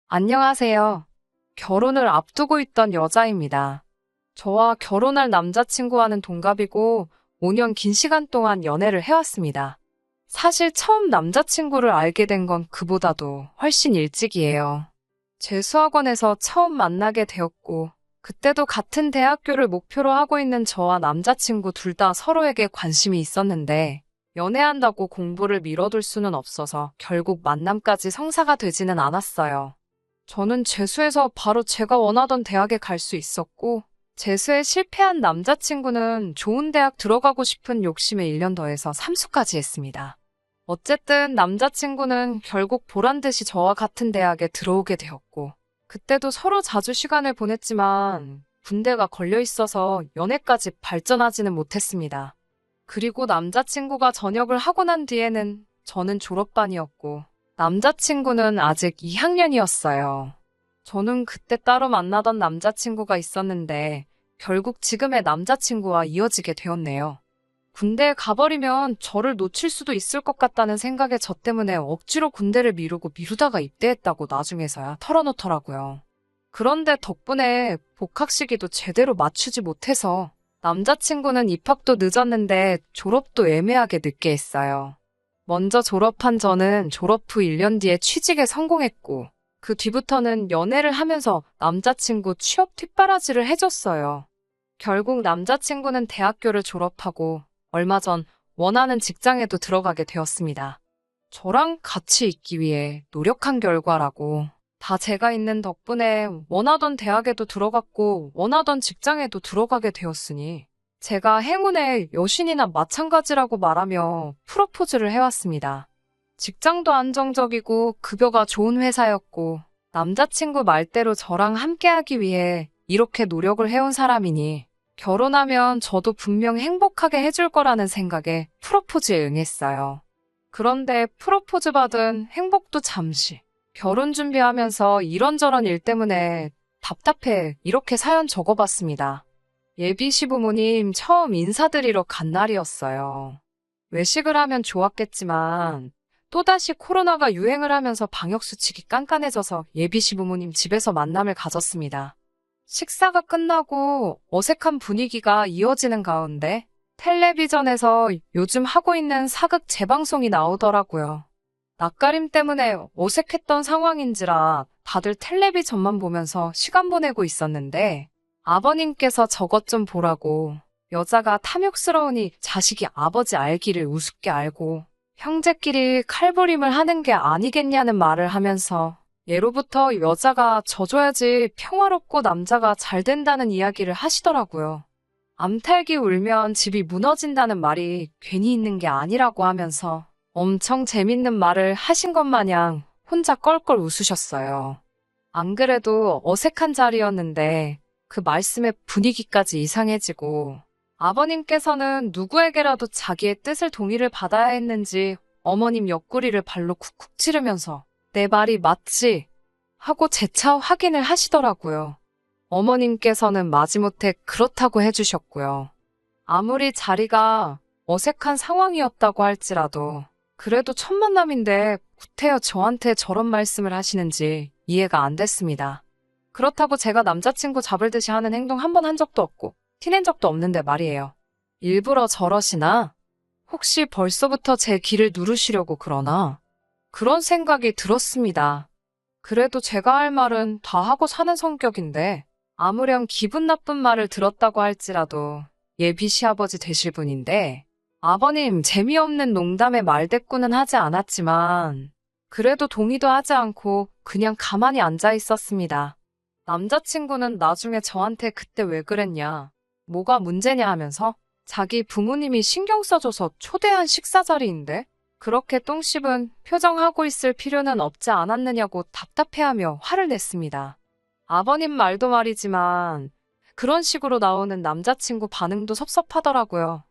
안녕하세요. 결혼을 앞두고 있던 여자입니다. 저와 결혼할 남자친구와는 동갑이고 5년 긴 시간 동안 연애를 해왔습니다. 사실 처음 남자친구를 알게 된 건 그보다도 훨씬 일찍이에요. 재수학원에서 처음 만나게 되었고, 그때도 같은 대학교를 목표로 하고 있는 저와 남자친구 둘 다 서로에게 관심이 있었는데, 연애한다고 공부를 미뤄둘 수는 없어서 결국 만남까지 성사가 되지는 않았어요. 저는 재수해서 바로 제가 원하던 대학에 갈 수 있었고, 재수에 실패한 남자친구는 좋은 대학 들어가고 싶은 욕심에 1년 더해서 삼수까지 했습니다. 어쨌든 남자친구는 결국 보란 듯이 저와 같은 대학에 들어오게 되었고, 그때도 서로 자주 시간을 보냈지만, 군대가 걸려 있어서 연애까지 발전하지는 못했습니다. 그리고 남자친구가 전역을 하고 난 뒤에는 저는 졸업반이었고, 남자친구는 아직 2학년이었어요. 저는 그때 따로 만나던 남자친구가 있었는데 결국 지금의 남자친구와 이어지게 되었네요. 군대에 가버리면 저를 놓칠 수도 있을 것 같다는 생각에 저 때문에 억지로 군대를 미루고 미루다가 입대했다고 나중에서야 털어놓더라고요. 그런데 덕분에 복학 시기도 제대로 맞추지 못해서 남자친구는 입학도 늦었는데 졸업도 애매하게 늦게 했어요. 먼저 졸업한 저는 졸업 후 1년 뒤에 취직에 성공했고, 그 뒤부터는 연애를 하면서 남자친구 취업 뒷바라지를 해줬어요. 결국 남자친구는 대학교를 졸업하고 얼마 전 원하는 직장에도 들어가게 되었습니다. 저랑 같이 있기 위해 노력한 결과라고. 다 제가 있는 덕분에 원하던 대학에도 들어갔고 원하던 직장에도 들어가게 되었으니 제가 행운의 여신이나 마찬가지라고 말하며 프로포즈를 해왔습니다. 직장도 안정적이고 급여가 좋은 회사였고 남자친구 말대로 저랑 함께하기 위해 이렇게 노력을 해온 사람이니 결혼하면 저도 분명 행복하게 해줄 거라는 생각에 프로포즈에 응했어요. 그런데 프로포즈 받은 행복도 잠시. 결혼 준비하면서 이런저런 일 때문에 답답해 이렇게 사연 적어봤습니다. 예비 시부모님 처음 인사드리러 간 날이었어요. 외식을 하면 좋았겠지만 또다시 코로나가 유행을 하면서 방역수칙이 깐깐해져서 예비 시부모님 집에서 만남을 가졌습니다. 식사가 끝나고 어색한 분위기가 이어지는 가운데 텔레비전에서 요즘 하고 있는 사극 재방송이 나오더라고요. 낯가림 때문에 어색했던 상황인지라 다들 텔레비전만 보면서 시간 보내고 있었는데 아버님께서 저것 좀 보라고 여자가 탐욕스러우니 자식이 아버지 알기를 우습게 알고 형제끼리 칼부림을 하는 게 아니겠냐는 말을 하면서 예로부터 여자가 져줘야지 평화롭고 남자가 잘 된다는 이야기를 하시더라고요. 암탉이 울면 집이 무너진다는 말이 괜히 있는 게 아니라고 하면서 엄청 재밌는 말을 하신 것 마냥 혼자 껄껄 웃으셨어요. 안 그래도 어색한 자리였는데 그 말씀에 분위기까지 이상해지고 아버님께서는 누구에게라도 자기의 뜻을 동의를 받아야 했는지 어머님 옆구리를 발로 쿡쿡 찌르면서 내 말이 맞지? 하고 재차 확인을 하시더라고요. 어머님께서는 마지못해 그렇다고 해주셨고요. 아무리 자리가 어색한 상황이었다고 할지라도 그래도 첫 만남인데 구태여 저한테 저런 말씀을 하시는지 이해가 안 됐습니다. 그렇다고 제가 남자친구 잡을 듯이 하는 행동 한 번 한 적도 없고 티낸 적도 없는데 말이에요. 일부러 저러시나? 혹시 벌써부터 제 길을 누르시려고 그러나? 그런 생각이 들었습니다. 그래도 제가 할 말은 다 하고 사는 성격인데 아무렴 기분 나쁜 말을 들었다고 할지라도 예비 시아버지 되실 분인데 아버님 재미없는 농담에 말대꾸는 하지 않았지만 그래도 동의도 하지 않고 그냥 가만히 앉아 있었습니다. 남자친구는 나중에 저한테 그때 왜 그랬냐, 뭐가 문제냐 하면서 자기 부모님이 신경 써줘서 초대한 식사 자리인데 그렇게 똥 씹은 표정하고 있을 필요는 없지 않았느냐고 답답해하며 화를 냈습니다. 아버님 말도 말이지만 그런 식으로 나오는 남자친구 반응도 섭섭하더라고요.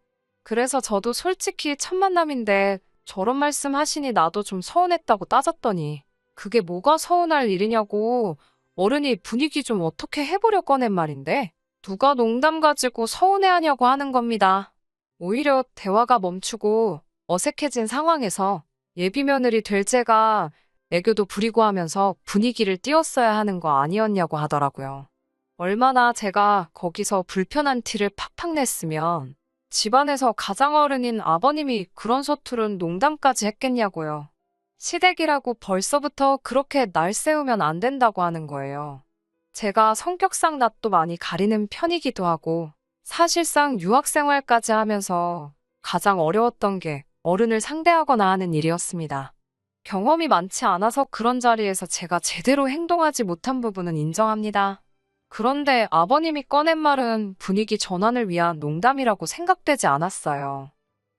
그래서 저도 솔직히 첫 만남인데 저런 말씀 하시니 나도 좀 서운했다고 따졌더니 그게 뭐가 서운할 일이냐고 어른이 분위기 좀 어떻게 해보려 꺼낸 말인데 누가 농담 가지고 서운해하냐고 하는 겁니다. 오히려 대화가 멈추고 어색해진 상황에서 예비 며느리 될 제가 애교도 부리고 하면서 분위기를 띄웠어야 하는 거 아니었냐고 하더라고요. 얼마나 제가 거기서 불편한 티를 팍팍 냈으면 집안에서 가장어른인 아버님이 그런 서투른 농담까지 했겠냐고요. 시댁이라고 벌써부터 그렇게 날 세우면 안 된다고 하는 거예요. 제가 성격상 낯도 많이 가리는 편이기도 하고 사실상 유학생활까지 하면서 가장 어려웠던 게 어른을 상대하거나 하는 일이었습니다. 경험이 많지 않아서 그런 자리에서 제가 제대로 행동하지 못한 부분은 인정합니다. 그런데 아버님이 꺼낸 말은 분위기 전환을 위한 농담이라고 생각되지 않았어요.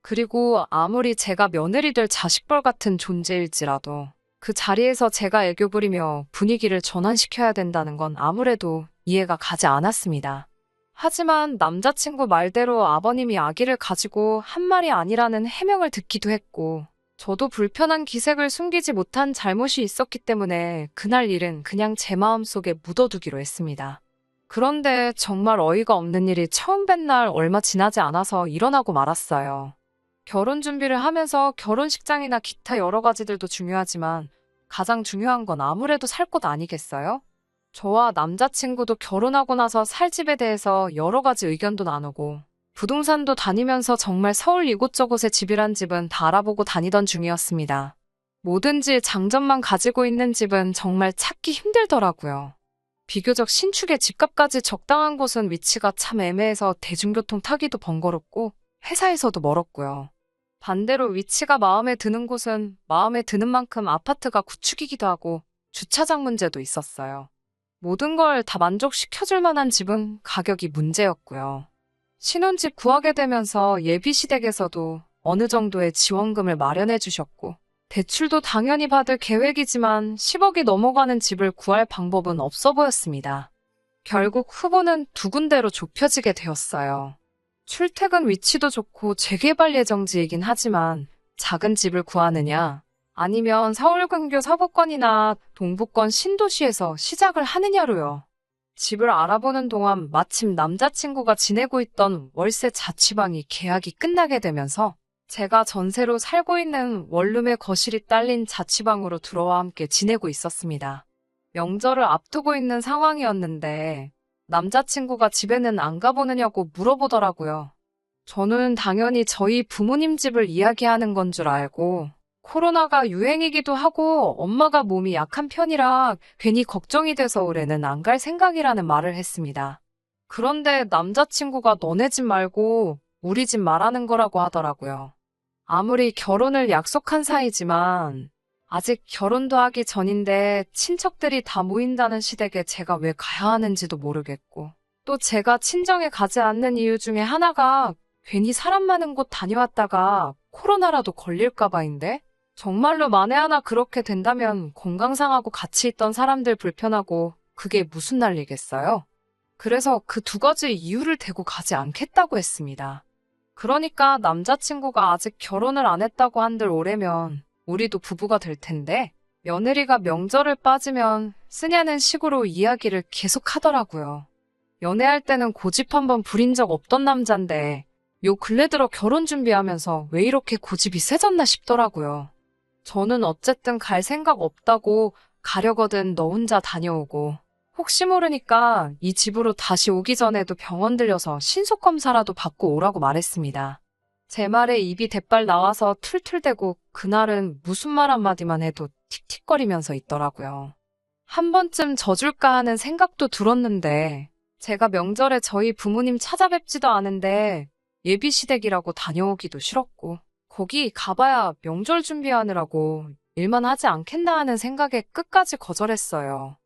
그리고 아무리 제가 며느리 될 자식뻘 같은 존재일지라도 그 자리에서 제가 애교 부리며 분위기를 전환시켜야 된다는 건 아무래도 이해가 가지 않았습니다. 하지만 남자친구 말대로 아버님이 아기를 가지고 한 말이 아니라는 해명을 듣기도 했고 저도 불편한 기색을 숨기지 못한 잘못이 있었기 때문에 그날 일은 그냥 제 마음속에 묻어두기로 했습니다. 그런데 정말 어이가 없는 일이 처음 뵌 날 얼마 지나지 않아서 일어나고 말았어요. 결혼 준비를 하면서 결혼식장이나 기타 여러 가지들도 중요하지만 가장 중요한 건 아무래도 살 곳 아니겠어요? 저와 남자친구도 결혼하고 나서 살 집에 대해서 여러 가지 의견도 나누고 부동산도 다니면서 정말 서울 이곳저곳에 집이란 집은 다 알아보고 다니던 중이었습니다. 뭐든지 장점만 가지고 있는 집은 정말 찾기 힘들더라고요. 비교적 신축의 집값까지 적당한 곳은 위치가 참 애매해서 대중교통 타기도 번거롭고 회사에서도 멀었고요. 반대로 위치가 마음에 드는 곳은 마음에 드는 만큼 아파트가 구축이기도 하고 주차장 문제도 있었어요. 모든 걸 다 만족시켜줄 만한 집은 가격이 문제였고요. 신혼집 구하게 되면서 예비시댁에서도 어느 정도의 지원금을 마련해 주셨고 대출도 당연히 받을 계획이지만 10억이 넘어가는 집을 구할 방법은 없어 보였습니다. 결국 후보는 두 군데로 좁혀지게 되었어요. 출퇴근 위치도 좋고 재개발 예정지이긴 하지만 작은 집을 구하느냐 아니면 서울 근교 서부권이나 동부권 신도시에서 시작을 하느냐로요. 집을 알아보는 동안 마침 남자친구가 지내고 있던 월세 자취방이 계약이 끝나게 되면서 제가 전세로 살고 있는 원룸의 거실이 딸린 자취방으로 들어와 함께 지내고 있었습니다. 명절을 앞두고 있는 상황이었는데 남자친구가 집에는 안 가보느냐고 물어보더라고요. 저는 당연히 저희 부모님 집을 이야기하는 건 줄 알고 코로나가 유행이기도 하고 엄마가 몸이 약한 편이라 괜히 걱정이 돼서 올해는 안 갈 생각이라는 말을 했습니다. 그런데 남자친구가 너네 집 말고 우리 집 말하는 거라고 하더라고요. 아무리 결혼을 약속한 사이지만 아직 결혼도 하기 전인데 친척들이 다 모인다는 시댁에 제가 왜 가야 하는지도 모르겠고 또 제가 친정에 가지 않는 이유 중에 하나가 괜히 사람 많은 곳 다녀왔다가 코로나라도 걸릴까 봐인데 정말로 만에 하나 그렇게 된다면 건강 상하고 같이 있던 사람들 불편하고 그게 무슨 난리겠어요? 그래서 그 두 가지 이유를 대고 가지 않겠다고 했습니다. 그러니까 남자친구가 아직 결혼을 안 했다고 한들 올해면 우리도 부부가 될 텐데 며느리가 명절을 빠지면 쓰냐는 식으로 이야기를 계속 하더라고요. 연애할 때는 고집 한번 부린 적 없던 남잔데 요 근래 들어 결혼 준비하면서 왜 이렇게 고집이 세졌나 싶더라고요. 저는 어쨌든 갈 생각 없다고 가려거든 너 혼자 다녀오고 혹시 모르니까 이 집으로 다시 오기 전에도 병원 들려서 신속검사라도 받고 오라고 말했습니다. 제 말에 입이 대빨 나와서 툴툴대고 그날은 무슨 말 한마디만 해도 틱틱거리면서 있더라고요. 한 번쯤 져줄까 하는 생각도 들었는데 제가 명절에 저희 부모님 찾아뵙지도 않은데 예비시댁이라고 다녀오기도 싫었고 거기 가봐야 명절 준비하느라고 일만 하지 않겠나 하는 생각에 끝까지 거절했어요.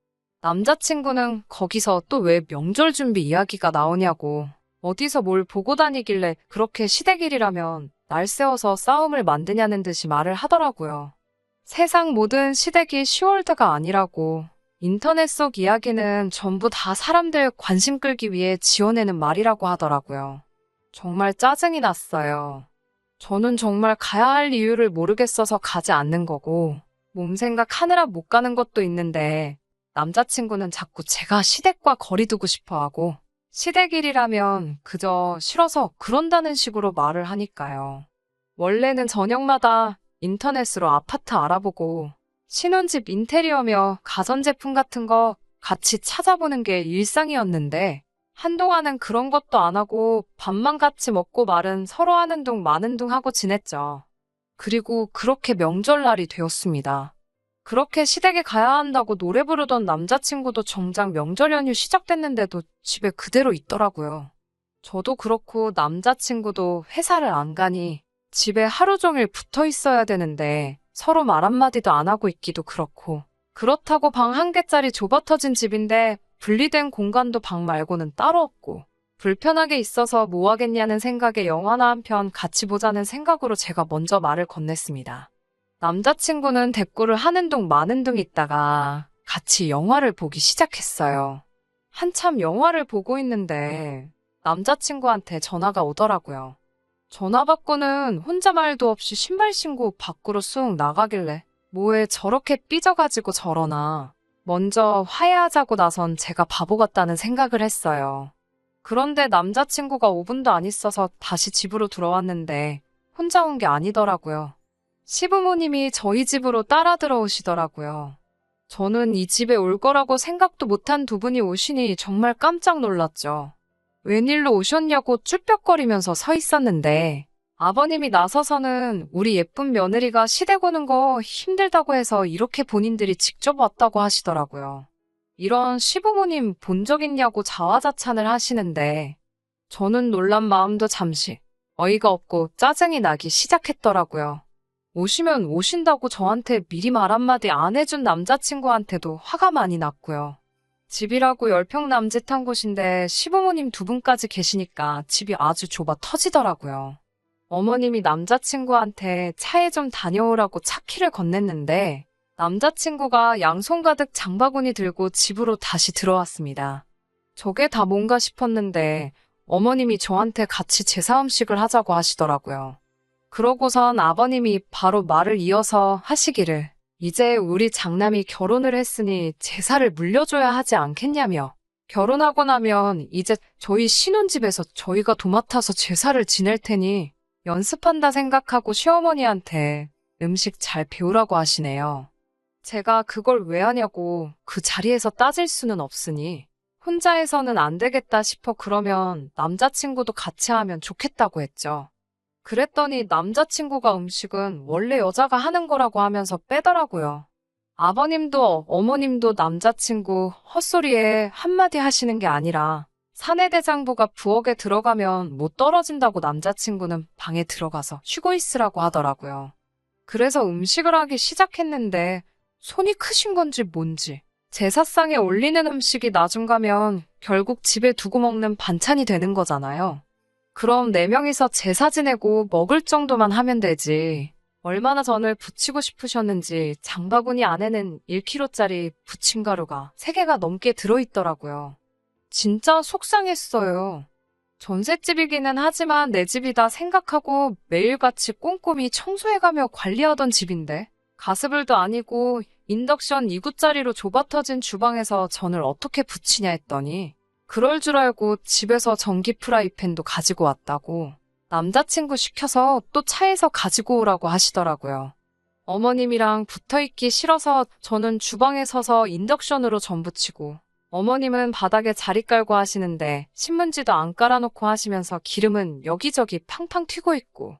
남자친구는 거기서 또 왜 명절 준비 이야기가 나오냐고 어디서 뭘 보고 다니길래 그렇게 시댁일이라면 날 세워서 싸움을 만드냐는 듯이 말을 하더라고요. 세상 모든 시댁이 10월드가 아니라고 인터넷 속 이야기는 전부 다 사람들 관심 끌기 위해 지어내는 말이라고 하더라고요. 정말 짜증이 났어요. 저는 정말 가야 할 이유를 모르겠어서 가지 않는 거고 몸 생각하느라 못 가는 것도 있는데 남자친구는 자꾸 제가 시댁과 거리 두고 싶어 하고 시댁일이라면 그저 싫어서 그런다는 식으로 말을 하니까요. 원래는 저녁마다 인터넷으로 아파트 알아보고 신혼집 인테리어며 가전제품 같은 거 같이 찾아보는 게 일상이었는데 한동안은 그런 것도 안 하고 밥만 같이 먹고 말은 서로 하는 둥 마는 둥 하고 지냈죠. 그리고 그렇게 명절날이 되었습니다. 그렇게 시댁에 가야 한다고 노래 부르던 남자친구도 정작 명절 연휴 시작됐는데도 집에 그대로 있더라고요. 저도 그렇고 남자친구도 회사를 안 가니 집에 하루 종일 붙어 있어야 되는데 서로 말 한마디도 안 하고 있기도 그렇고 그렇다고 방 한 개짜리 좁아터진 집인데 분리된 공간도 방 말고는 따로 없고 불편하게 있어서 뭐 하겠냐는 생각에 영화나 한 편 같이 보자는 생각으로 제가 먼저 말을 건넸습니다. 남자친구는 대꾸를 하는 둥 마는 둥 있다가 같이 영화를 보기 시작했어요. 한참 영화를 보고 있는데 남자친구한테 전화가 오더라고요. 전화 받고는 혼자 말도 없이 신발 신고 밖으로 쑥 나가길래 뭐에 저렇게 삐져가지고 저러나 먼저 화해하자고 나선 제가 바보 같다는 생각을 했어요. 그런데 남자친구가 5분도 안 있어서 다시 집으로 들어왔는데 혼자 온 게 아니더라고요. 시부모님이 저희 집으로 따라 들어오시더라고요. 저는 이 집에 올 거라고 생각도 못한 두 분이 오시니 정말 깜짝 놀랐죠. 웬일로 오셨냐고 쭈뼛거리면서 서 있었는데 아버님이 나서서는 우리 예쁜 며느리가 시댁 오는 거 힘들다고 해서 이렇게 본인들이 직접 왔다고 하시더라고요. 이런 시부모님 본 적 있냐고 자화자찬을 하시는데 저는 놀란 마음도 잠시 어이가 없고 짜증이 나기 시작했더라고요. 오시면 오신다고 저한테 미리 말 한마디 안 해준 남자친구한테도 화가 많이 났고요. 집이라고 10평 남짓한 곳인데 시부모님 두 분까지 계시니까 집이 아주 좁아 터지더라고요. 어머님이 남자친구한테 차에 좀 다녀오라고 차 키를 건넸는데 남자친구가 양손 가득 장바구니 들고 집으로 다시 들어왔습니다. 저게 다 뭔가 싶었는데 어머님이 저한테 같이 제사 음식을 하자고 하시더라고요. 그러고선 아버님이 바로 말을 이어서 하시기를 이제 우리 장남이 결혼을 했으니 제사를 물려줘야 하지 않겠냐며 결혼하고 나면 이제 저희 신혼집에서 저희가 도맡아서 제사를 지낼 테니 연습한다 생각하고 시어머니한테 음식 잘 배우라고 하시네요. 제가 그걸 왜 하냐고 그 자리에서 따질 수는 없으니 혼자 해서는 안 되겠다 싶어 그러면 남자친구도 같이 하면 좋겠다고 했죠. 그랬더니 남자친구가 음식은 원래 여자가 하는 거라고 하면서 빼더라고요. 아버님도 어머님도 남자친구 헛소리에 한마디 하시는 게 아니라 사내대장부가 부엌에 들어가면 못 떨어진다고 남자친구는 방에 들어가서 쉬고 있으라고 하더라고요. 그래서 음식을 하기 시작했는데 손이 크신 건지 뭔지 제사상에 올리는 음식이 나중 가면 결국 집에 두고 먹는 반찬이 되는 거잖아요. 그럼 4명이서 제사 지내고 먹을 정도만 하면 되지. 얼마나 전을 부치고 싶으셨는지 장바구니 안에는 1kg짜리 부침가루가 3개가 넘게 들어있더라고요. 진짜 속상했어요. 전셋집이기는 하지만 내 집이다 생각하고 매일같이 꼼꼼히 청소해가며 관리하던 집인데 가스불도 아니고 인덕션 2구짜리로 좁아터진 주방에서 전을 어떻게 부치냐 했더니 그럴 줄 알고 집에서 전기 프라이팬도 가지고 왔다고 남자친구 시켜서 또 차에서 가지고 오라고 하시더라고요. 어머님이랑 붙어있기 싫어서 저는 주방에 서서 인덕션으로 전 부치고 어머님은 바닥에 자리 깔고 하시는데 신문지도 안 깔아놓고 하시면서 기름은 여기저기 팡팡 튀고 있고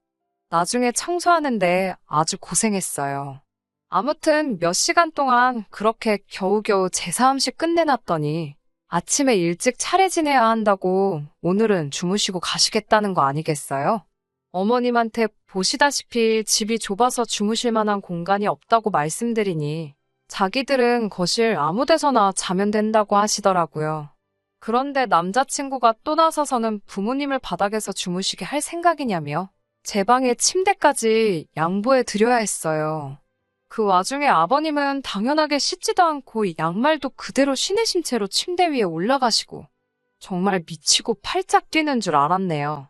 나중에 청소하는데 아주 고생했어요. 아무튼 몇 시간 동안 그렇게 겨우겨우 제사 음식 끝내놨더니 아침에 일찍 차례 지내야 한다고 오늘은 주무시고 가시겠다는 거 아니겠어요? 어머님한테 보시다시피 집이 좁아서 주무실 만한 공간이 없다고 말씀드리니 자기들은 거실 아무 데서나 자면 된다고 하시더라고요. 그런데 남자친구가 또 나서서는 부모님을 바닥에서 주무시게 할 생각이냐며 제 방에 침대까지 양보해 드려야 했어요. 그 와중에 아버님은 당연하게 씻지도 않고 양말도 그대로 신으신 채로 침대 위에 올라가시고 정말 미치고 팔짝 뛰는 줄 알았네요.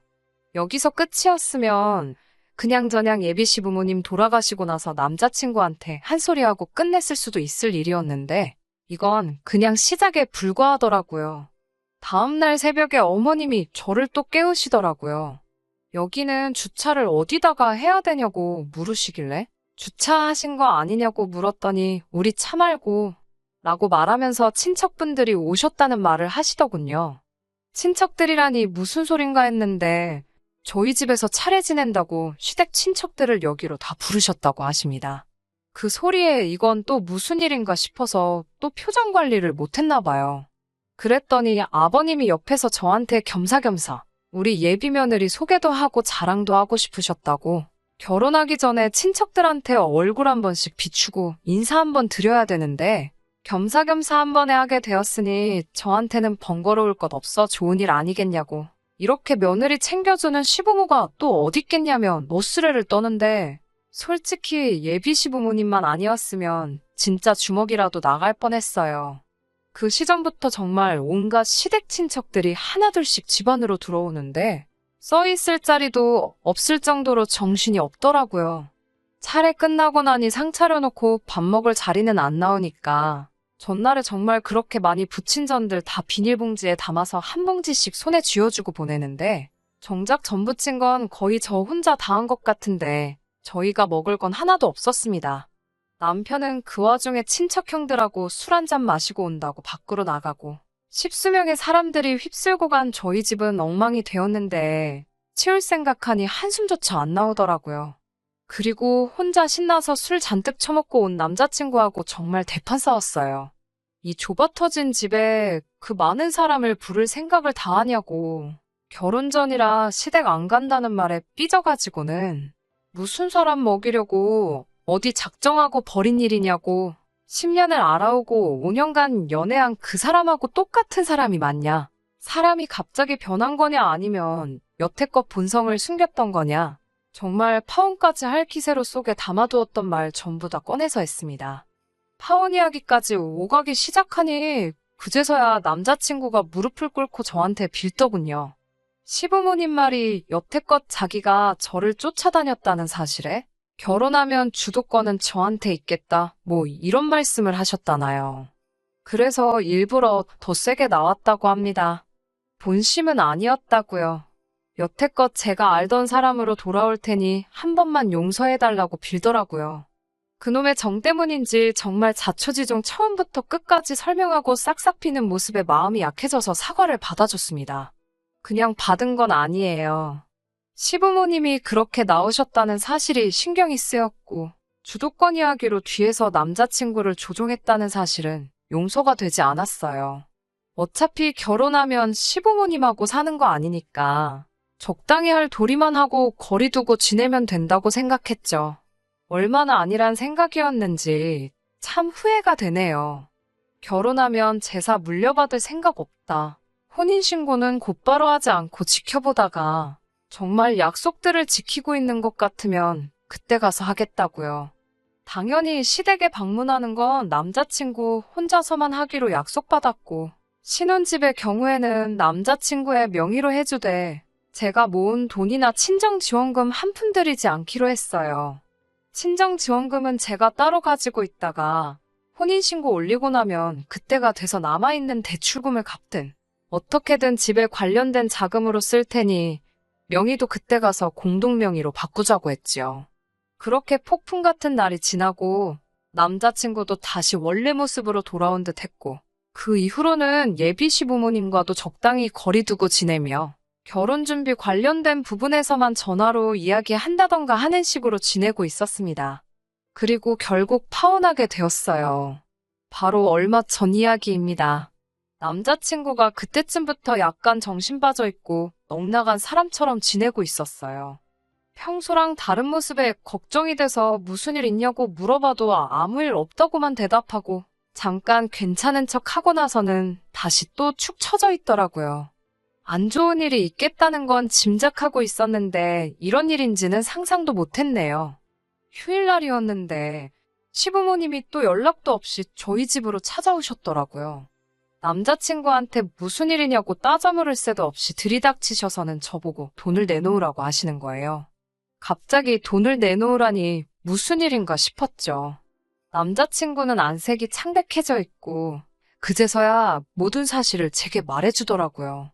여기서 끝이었으면 그냥저냥 예비 시부모님 돌아가시고 나서 남자친구한테 한 소리하고 끝냈을 수도 있을 일이었는데 이건 그냥 시작에 불과하더라고요. 다음날 새벽에 어머님이 저를 또 깨우시더라고요. 여기는 주차를 어디다가 해야 되냐고 물으시길래 주차하신 거 아니냐고 물었더니 우리 차 말고 라고 말하면서 친척분들이 오셨다는 말을 하시더군요. 친척들이라니 무슨 소린가 했는데 저희 집에서 차례 지낸다고 시댁 친척들을 여기로 다 부르셨다고 하십니다. 그 소리에 이건 또 무슨 일인가 싶어서 또 표정 관리를 못했나 봐요. 그랬더니 아버님이 옆에서 저한테 겸사겸사 우리 예비 며느리 소개도 하고 자랑도 하고 싶으셨다고 결혼하기 전에 친척들한테 얼굴 한 번씩 비추고 인사 한 번 드려야 되는데 겸사겸사 한 번에 하게 되었으니 저한테는 번거로울 것 없어 좋은 일 아니겠냐고 이렇게 며느리 챙겨주는 시부모가 또 어딨겠냐며 노스레를 떠는데 솔직히 예비 시부모님만 아니었으면 진짜 주먹이라도 나갈 뻔했어요. 그 시점부터 정말 온갖 시댁 친척들이 하나둘씩 집안으로 들어오는데 써있을 자리도 없을 정도로 정신이 없더라고요. 차례 끝나고 나니 상 차려놓고 밥 먹을 자리는 안 나오니까 전날에 정말 그렇게 많이 부친 전들 다 비닐봉지에 담아서 한 봉지씩 손에 쥐어주고 보내는데 정작 전 부친 건 거의 저 혼자 다 한 것 같은데 저희가 먹을 건 하나도 없었습니다. 남편은 그 와중에 친척형들하고 술 한잔 마시고 온다고 밖으로 나가고 십수명의 사람들이 휩쓸고 간 저희 집은 엉망이 되었는데 치울 생각하니 한숨조차 안 나오더라고요. 그리고 혼자 신나서 술 잔뜩 처먹고 온 남자친구하고 정말 대판 싸웠어요. 이 좁아터진 집에 그 많은 사람을 부를 생각을 다 하냐고. 결혼 전이라 시댁 안 간다는 말에 삐져가지고는 무슨 사람 먹이려고 어디 작정하고 버린 일이냐고 10년을 알아오고 5년간 연애한 그 사람하고 똑같은 사람이 맞냐? 사람이 갑자기 변한 거냐 아니면 여태껏 본성을 숨겼던 거냐? 정말 파혼까지 할 기세로 속에 담아두었던 말 전부 다 꺼내서 했습니다. 파혼 이야기까지 오가기 시작하니 그제서야 남자친구가 무릎을 꿇고 저한테 빌더군요. 시부모님 말이 여태껏 자기가 저를 쫓아다녔다는 사실에 결혼하면 주도권은 저한테 있겠다 뭐 이런 말씀을 하셨다나요. 그래서 일부러 더 세게 나왔다고 합니다. 본심은 아니었다고요. 여태껏 제가 알던 사람으로 돌아올 테니 한 번만 용서해달라고 빌더라고요. 그놈의 정 때문인지 정말 자초지종 처음부터 끝까지 설명하고 싹싹 비는 모습에 마음이 약해져서 사과를 받아줬습니다. 그냥 받은 건 아니에요. 시부모님이 그렇게 나오셨다는 사실이 신경이 쓰였고 주도권 이야기로 뒤에서 남자친구를 조종했다는 사실은 용서가 되지 않았어요. 어차피 결혼하면 시부모님하고 사는 거 아니니까 적당히 할 도리만 하고 거리 두고 지내면 된다고 생각했죠. 얼마나 아니란 생각이었는지 참 후회가 되네요. 결혼하면 제사 물려받을 생각 없다. 혼인신고는 곧바로 하지 않고 지켜보다가 정말 약속들을 지키고 있는 것 같으면 그때 가서 하겠다고요. 당연히 시댁에 방문하는 건 남자친구 혼자서만 하기로 약속받았고 신혼집의 경우에는 남자친구의 명의로 해주되 제가 모은 돈이나 친정지원금 한 푼 들이지 않기로 했어요. 친정지원금은 제가 따로 가지고 있다가 혼인신고 올리고 나면 그때가 돼서 남아있는 대출금을 갚든 어떻게든 집에 관련된 자금으로 쓸 테니 명의도 그때 가서 공동명의로 바꾸자고 했지요. 그렇게 폭풍 같은 날이 지나고 남자친구도 다시 원래 모습으로 돌아온 듯 했고 그 이후로는 예비 시부모님과도 적당히 거리 두고 지내며 결혼 준비 관련된 부분에서만 전화로 이야기한다던가 하는 식으로 지내고 있었습니다. 그리고 결국 파혼하게 되었어요. 바로 얼마 전 이야기입니다. 남자친구가 그때쯤부터 약간 정신 빠져 있고 넋나간 사람처럼 지내고 있었어요. 평소랑 다른 모습에 걱정이 돼서 무슨 일 있냐고 물어봐도 아무 일 없다고만 대답하고 잠깐 괜찮은 척 하고 나서는 다시 또 축 처져 있더라고요. 안 좋은 일이 있겠다는 건 짐작하고 있었는데 이런 일인지는 상상도 못했네요. 휴일날이었는데 시부모님이 또 연락도 없이 저희 집으로 찾아오셨더라고요. 남자친구한테 무슨 일이냐고 따져 물을 새도 없이 들이닥치셔서는 저보고 돈을 내놓으라고 하시는 거예요. 갑자기 돈을 내놓으라니 무슨 일인가 싶었죠. 남자친구는 안색이 창백해져 있고 그제서야 모든 사실을 제게 말해주더라고요.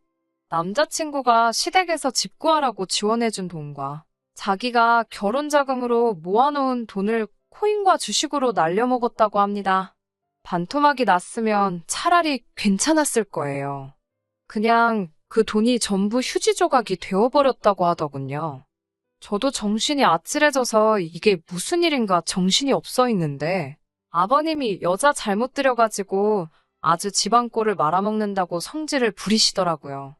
남자친구가 시댁에서 집 구하라고 지원해준 돈과 자기가 결혼자금으로 모아놓은 돈을 코인과 주식으로 날려먹었다고 합니다. 반토막이 났으면 차라리 괜찮았을 거예요. 그냥 그 돈이 전부 휴지 조각이 되어버렸다고 하더군요. 저도 정신이 아찔해져서 이게 무슨 일인가 정신이 없어 있는데 아버님이 여자 잘못 들여가지고 아주 집안 꼴을 말아먹는다고 성질을 부리시더라고요.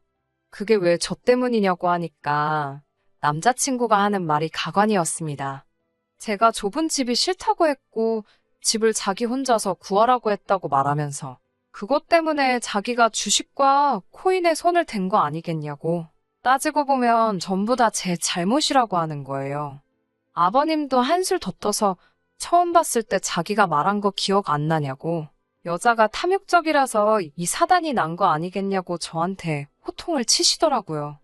그게 왜 저 때문이냐고 하니까 남자친구가 하는 말이 가관이었습니다. 제가 좁은 집이 싫다고 했고 집을 자기 혼자서 구하라고 했다고 말하면서 그것 때문에 자기가 주식과 코인에 손을 댄 거 아니겠냐고. 따지고 보면 전부 다 제 잘못이라고 하는 거예요. 아버님도 한술 더 떠서 처음 봤을 때 자기가 말한 거 기억 안 나냐고. 여자가 탐욕적이라서 이 사단이 난 거 아니겠냐고 저한테 호통을 치시더라고요.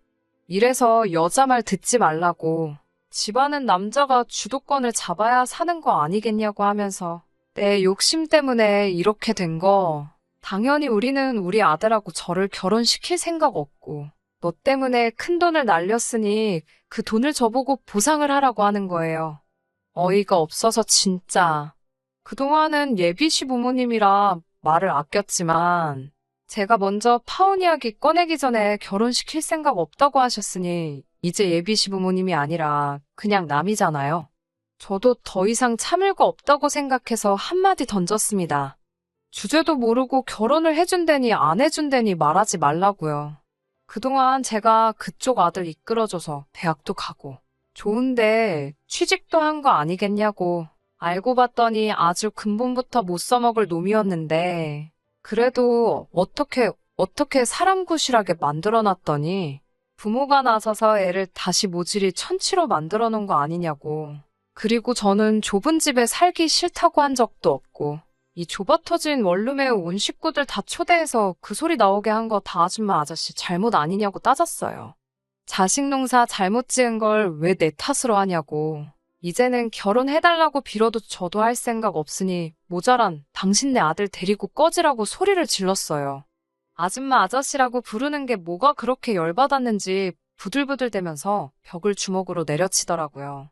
이래서 여자 말 듣지 말라고. 집안은 남자가 주도권을 잡아야 사는 거 아니겠냐고 하면서 내 욕심 때문에 이렇게 된 거. 당연히 우리는 우리 아들하고 저를 결혼시킬 생각 없고 너 때문에 큰 돈을 날렸으니 그 돈을 저보고 보상을 하라고 하는 거예요. 어이가 없어서 진짜. 그동안은 예비 시부모님이라 말을 아꼈지만 제가 먼저 파혼 이야기 꺼내기 전에 결혼시킬 생각 없다고 하셨으니 이제 예비 시부모님이 아니라 그냥 남이잖아요. 저도 더 이상 참을 거 없다고 생각해서 한마디 던졌습니다. 주제도 모르고 결혼을 해준다니 안 해준다니 말하지 말라고요. 그동안 제가 그쪽 아들 이끌어줘서 대학도 가고 좋은데 취직도 한 거 아니겠냐고. 알고 봤더니 아주 근본부터 못 써먹을 놈이었는데 그래도 어떻게 사람 구실하게 만들어놨더니 부모가 나서서 애를 다시 모질이 천치로 만들어 놓은 거 아니냐고. 그리고 저는 좁은 집에 살기 싫다고 한 적도 없고 이 좁아터진 원룸에 온 식구들 다 초대해서 그 소리 나오게 한 거 다 아줌마 아저씨 잘못 아니냐고 따졌어요. 자식 농사 잘못 지은 걸 왜 내 탓으로 하냐고. 이제는 결혼해달라고 빌어도 저도 할 생각 없으니 모자란 당신네 아들 데리고 꺼지라고 소리를 질렀어요. 아줌마 아저씨라고 부르는 게 뭐가 그렇게 열받았는지 부들부들대면서 벽을 주먹으로 내려치더라고요.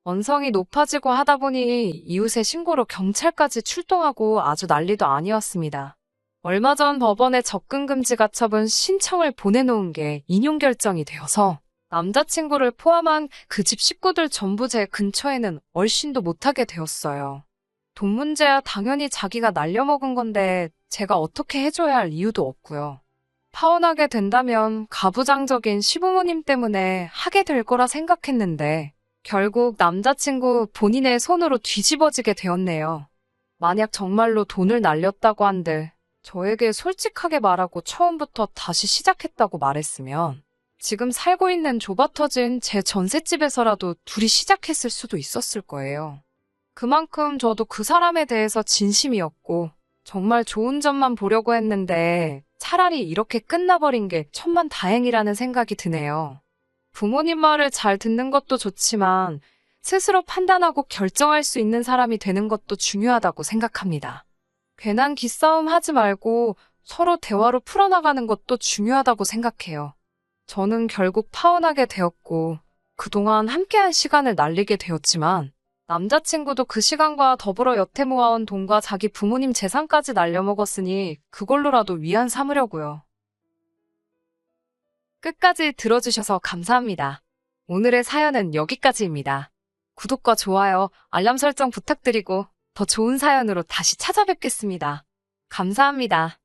언성이 높아지고 하다 보니 이웃의 신고로 경찰까지 출동하고 아주 난리도 아니었습니다. 얼마 전 법원에 접근금지 가처분 신청을 보내놓은 게 인용 결정이 되어서 남자친구를 포함한 그 집 식구들 전부 제 근처에는 얼씬도 못하게 되었어요. 돈 문제야 당연히 자기가 날려먹은 건데 제가 어떻게 해줘야 할 이유도 없고요. 파혼하게 된다면 가부장적인 시부모님 때문에 하게 될 거라 생각했는데 결국 남자친구 본인의 손으로 뒤집어지게 되었네요. 만약 정말로 돈을 날렸다고 한들 저에게 솔직하게 말하고 처음부터 다시 시작했다고 말했으면 지금 살고 있는 좁아터진 제 전셋집에서라도 둘이 시작했을 수도 있었을 거예요. 그만큼 저도 그 사람에 대해서 진심이었고 정말 좋은 점만 보려고 했는데 차라리 이렇게 끝나버린 게 천만다행이라는 생각이 드네요. 부모님 말을 잘 듣는 것도 좋지만 스스로 판단하고 결정할 수 있는 사람이 되는 것도 중요하다고 생각합니다. 괜한 기싸움 하지 말고 서로 대화로 풀어나가는 것도 중요하다고 생각해요. 저는 결국 파혼하게 되었고 그동안 함께한 시간을 날리게 되었지만 남자친구도 그 시간과 더불어 여태 모아온 돈과 자기 부모님 재산까지 날려먹었으니 그걸로라도 위안 삼으려고요. 끝까지 들어주셔서 감사합니다. 오늘의 사연은 여기까지입니다. 구독과 좋아요, 알람 설정 부탁드리고 더 좋은 사연으로 다시 찾아뵙겠습니다. 감사합니다.